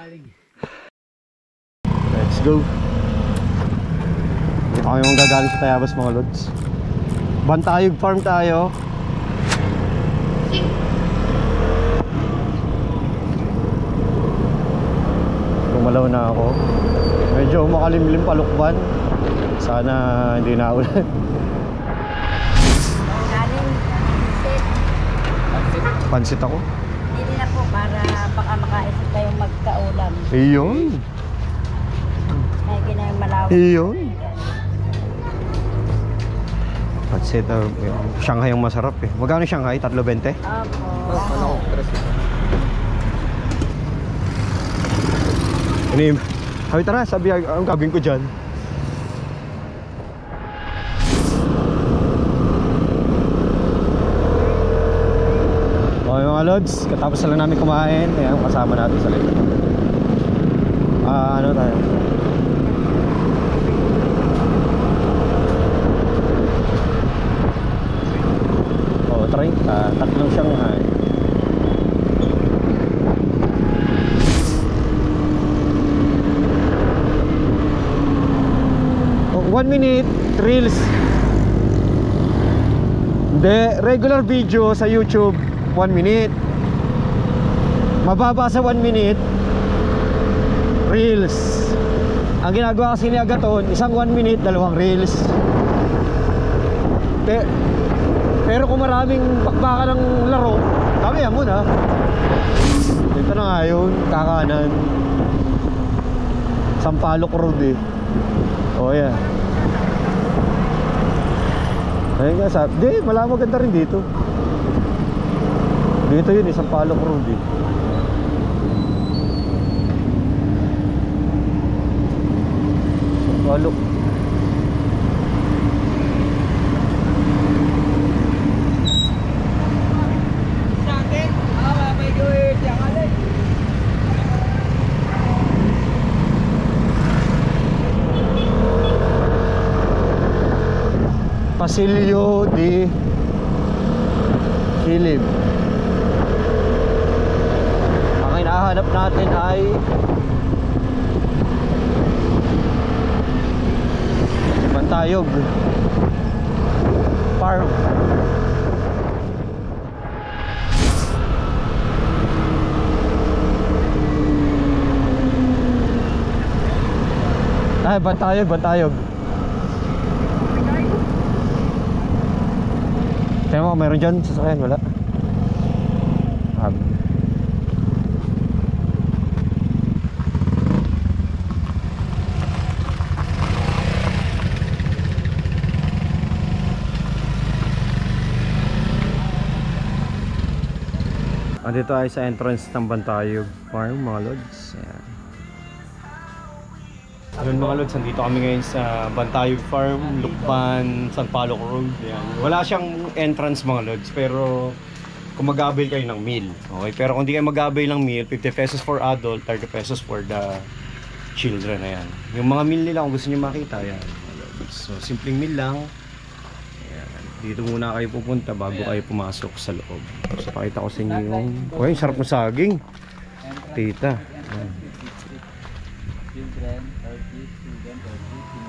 Let's go. Dito kami mong gagaling sa Tayabas mga lods. Bantayog farm tayo. Gumalaw na ako. Medyo makalimlim palukban. Sana hindi na ulan. Pansit ako. Hindi na po para baka makaisip kayong magkaulam. Iyon. May ginayang malawak. Iyon. Pansit, Shanghai yung masarap eh. Magkano Shanghai? 3.20? Opo. Inim. Hawi tara, sabi ang gagawin ko dyan. Okay mga lods, katapos na lang namin kumain. Ayan, kasama natin sa likod. Ano tayo? Oh, try. Tatlong Shanghai. Oh, 1 minute reels. The regular video sa YouTube 1 minute. Mababa sa 1 minute reels. Ang ginagawa kasi ni Agaton, isang 1 minute, 2 reels. Pero kung maraming bakbakan ng laro, kami yan muna. Ito na nga yun, kakanan Sampaloc Road eh. O yan. Ayun nga sabi, di, maganda rin dito. Dito yun, isang Sampaloc Road eh. Sampaloc. Pasilyo di Kilib. Ang hinahanap natin ay Bantayog Farm. Ay, Bantayog. Tingnan mo, meron dyan sasakyan, wala. Andito ay sa entrance ng Bantayog Farm mga lods. Ayan. Ayun mga lods, andito kami ngayon sa Bantayog Farm, Lukban, Sampaloc Road. Ayan. Wala siyang entrance mga lods, pero kung mag-avail kayo ng meal, okay? Pero kung di kayo mag-avail ng meal, 50 pesos for adult, 30 pesos for the children. Ayan. Yung mga meal nila kung gusto niyo makita, ayan. So simpleng meal lang. Ayan. Dito muna kayo pupunta bago kayo pumasok sa loob. So pakita ko sa inyo yung okay, sarap ng saging, tita. Ayan.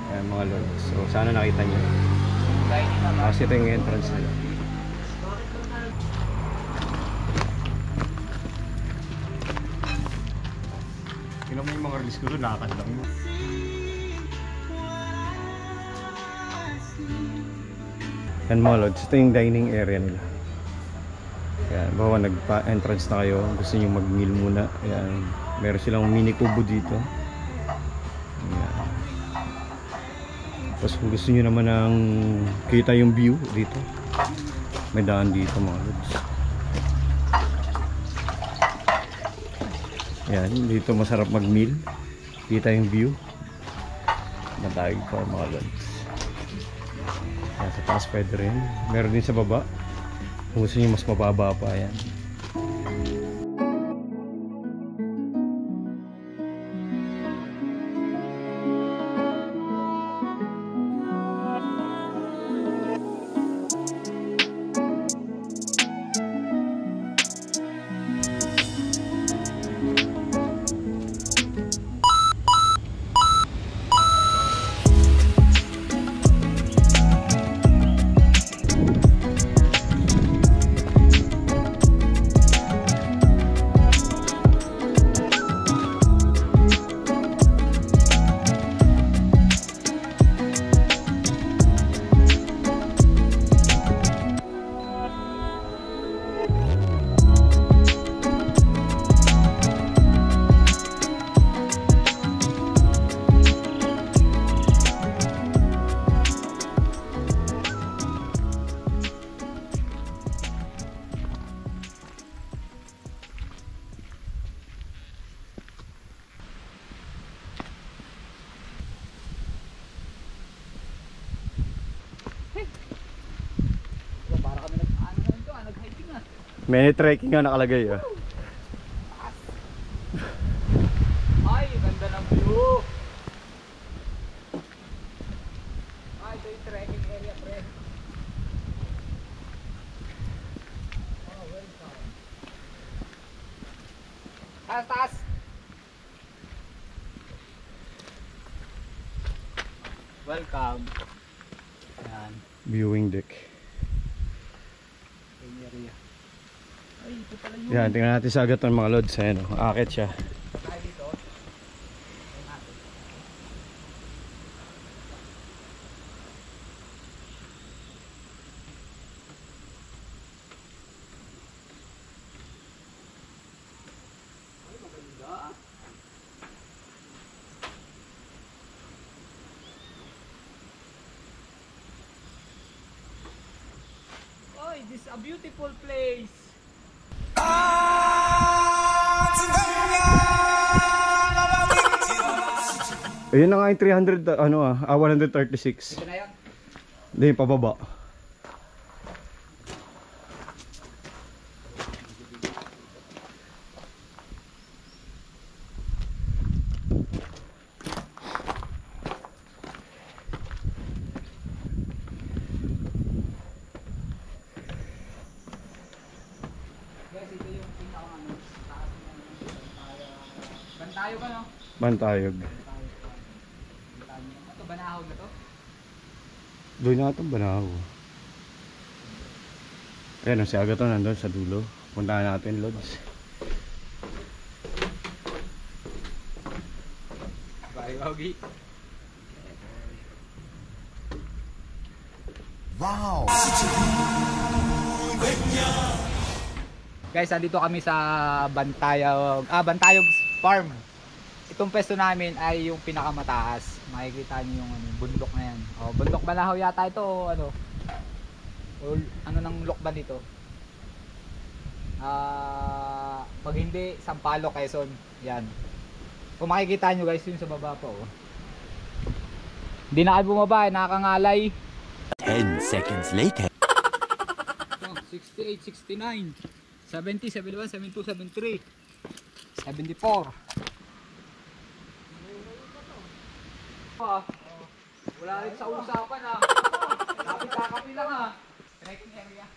Ayan mga lods. So sana nakita nyo. Kasi ito yung entrance nila. Tingnan mo yung mga release ko doon, lakad lang yun. Ayan mga lods, ito yung dining area nila. Ayan, bawa nagpa-entrance na kayo, gusto nyo mag-meal muna. Ayan, meron silang mini kubo dito. Ayan. Tapos kung gusto nyo naman ng kita yung view dito, may daan dito mga lods. Ayan, dito masarap mag-meal. Kita yung view. Matayag pa mga lods. Ayan, sa taas pwede rin. Meron din sa baba. Kung gusto nyo mas mababa pa, ayan. May trekking nga nakalagay ah. Ay, ganda ng view. Ay, ito yung trekking area, pre. Oh, welcome. Taas, taas. Welcome. Ayan, Viewing deck. yung area. Ay, ito pala yun. Yan, tingnan natin sa agad ng mga lods. Ayan, akit siya. Tayo dito. Oy, this is a beautiful place. Ayun na nga yung 300, 136. Ito na yun. Hindi, pababa. Guys, ito yung pinaka taas ng Bantayo ka, no? Bantayog. Ito, Banahog na to? Doon na itong Banahaw. Ayan, si Agaton nandun sa dulo. Puntahan natin, lods. Bye, Boggy. Guys, andito kami sa Bantayog Farm. Itong pwesto namin ay yung pinakamataas. Makikita niyo yung bundok na yan. Oh, bundok Banahaw yata ito o ano? O ano ng lokban dito? Pag hindi, Sampaloc, Quezon. Yan. Kung makikita nyo guys, yun sa baba pa oh. Hindi na kayo bumaba, nakakangalay. 10 seconds later. 68, 69, 70, 71, 72, 73, 74. Wala rin sa usapan ha. Kapit kakapi lang ha. Trekking area.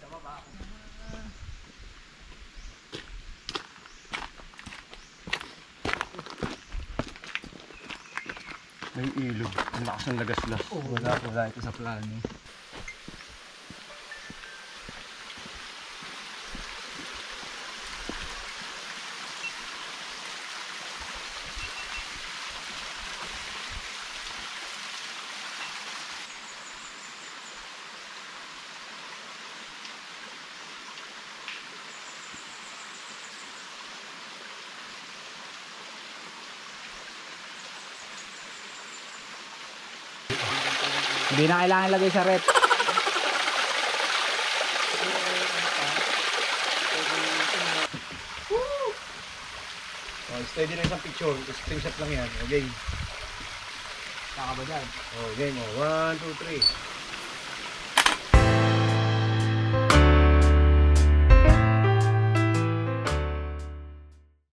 Sa baba. May ilog. Ang lakas ng lagaslas. Wala ito sa plano. Hindi na kailangan ilagay sa rep. Oh, steady na isang picture. Screenshot lang yan. Okay. Saka ba dyan? Oh, game. Oh, 1, 2, 3.